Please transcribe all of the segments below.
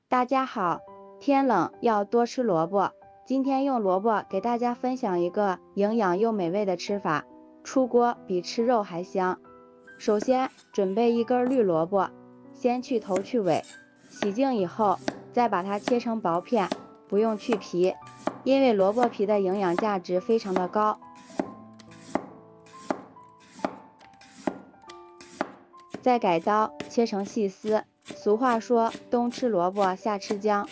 大家好，天冷要多吃萝卜。今天用萝卜给大家分享一个营养又美味的吃法，出锅比吃肉还香。首先准备一根绿萝卜，先去头去尾，洗净以后再把它切成薄片，不用去皮，因为萝卜皮的营养价值非常的高。再改刀切成细丝。俗话说，冬吃萝卜夏吃姜，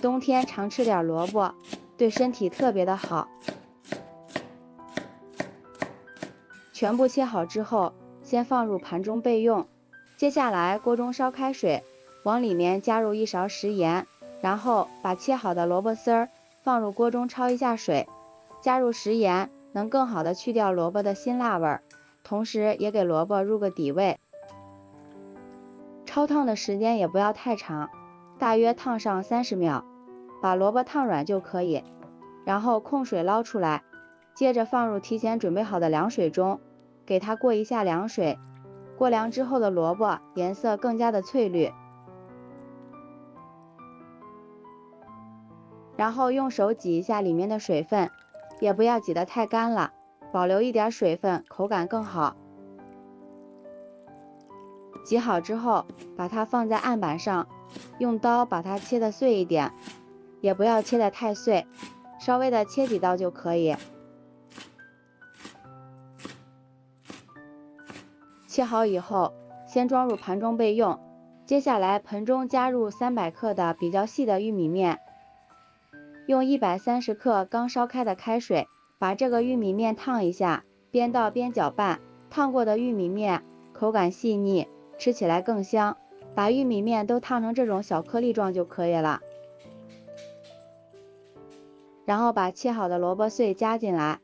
冬天常吃点萝卜，对身体特别的好。全部切好之后，先放入盘中备用。接下来锅中烧开水，往里面加入1勺食盐，然后把切好的萝卜丝儿放入锅中焯一下水。加入食盐能更好的去掉萝卜的辛辣味，同时也给萝卜入个底味。焯烫的时间也不要太长，大约烫上30秒，把萝卜烫软就可以。然后控水捞出来，接着放入提前准备好的凉水中，给它过一下凉水。过凉之后的萝卜颜色更加的翠绿。然后用手挤一下里面的水分，也不要挤得太干了，保留一点水分，口感更好。挤好之后，把它放在案板上，用刀把它切得碎一点，也不要切得太碎，稍微的切几刀就可以。切好以后，先装入盘中备用。接下来盆中加入300克的比较细的玉米面，用130克刚烧开的开水，把这个玉米面烫一下，边倒边搅拌。烫过的玉米面口感细腻，吃起来更香。把玉米面都烫成这种小颗粒状就可以了。然后把切好的萝卜碎加进来，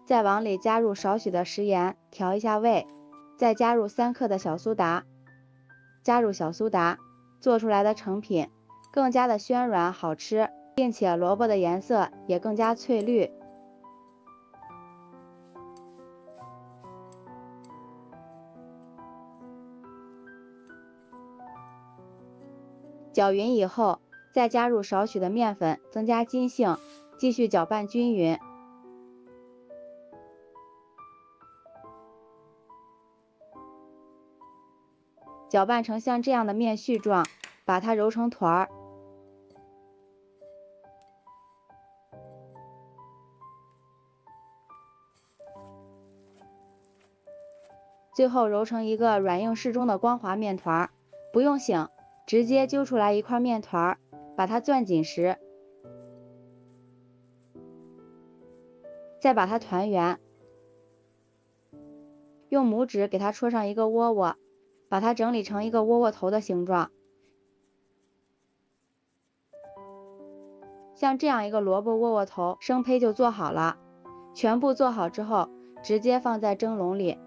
再往里加入少许的食盐调一下味，再加入3克的小苏打。加入小苏打，做出来的成品更加的暄软好吃，并且萝卜的颜色也更加翠绿。搅匀以后，再加入少许的面粉，增加筋性，继续搅拌均匀。搅拌成像这样的面絮状，把它揉成团儿。最后揉成一个软硬适中的光滑面团，不用醒，直接揪出来一块面团，把它攥紧实，再把它团圆，用拇指给它戳上一个窝窝，把它整理成一个窝窝头的形状。像这样一个萝卜窝窝头，生胚就做好了。全部做好之后，直接放在蒸笼里。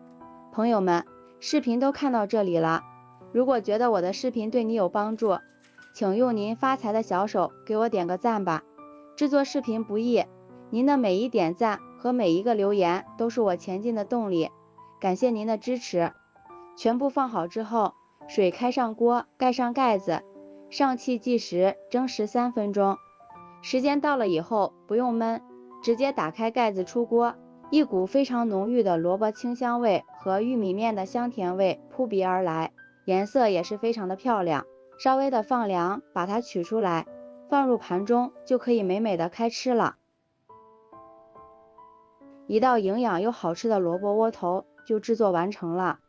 朋友们，视频都看到这里了，如果觉得我的视频对你有帮助，请用您发财的小手给我点个赞吧。制作视频不易，您的每一点赞和每一个留言都是我前进的动力，感谢您的支持。全部放好之后，水开上锅，盖上盖子，上气计时，蒸13分钟。时间到了以后不用焖，直接打开盖子出锅，一股非常浓郁的萝卜清香味和玉米面的香甜味扑鼻而来，颜色也是非常的漂亮。稍微的放凉，把它取出来，放入盘中，就可以美美的开吃了。一道营养又好吃的萝卜窝头就制作完成了。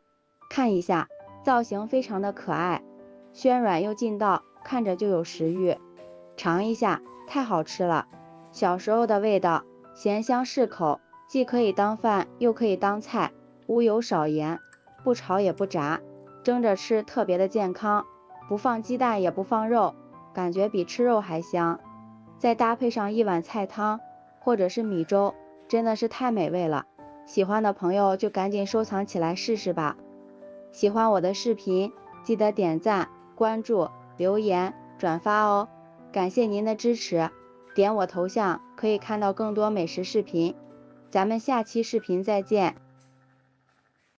看一下，造型非常的可爱，暄软又劲道，看着就有食欲。尝一下，太好吃了，小时候的味道，咸香适口，既可以当饭，又可以当菜，无油少盐，不炒也不炸，蒸着吃特别的健康，不放鸡蛋也不放肉，感觉比吃肉还香。再搭配上一碗菜汤或者是米粥，真的是太美味了。喜欢的朋友就赶紧收藏起来试试吧。喜欢我的视频，记得点赞、关注、留言、转发哦。感谢您的支持，点我头像可以看到更多美食视频。咱们下期视频再见。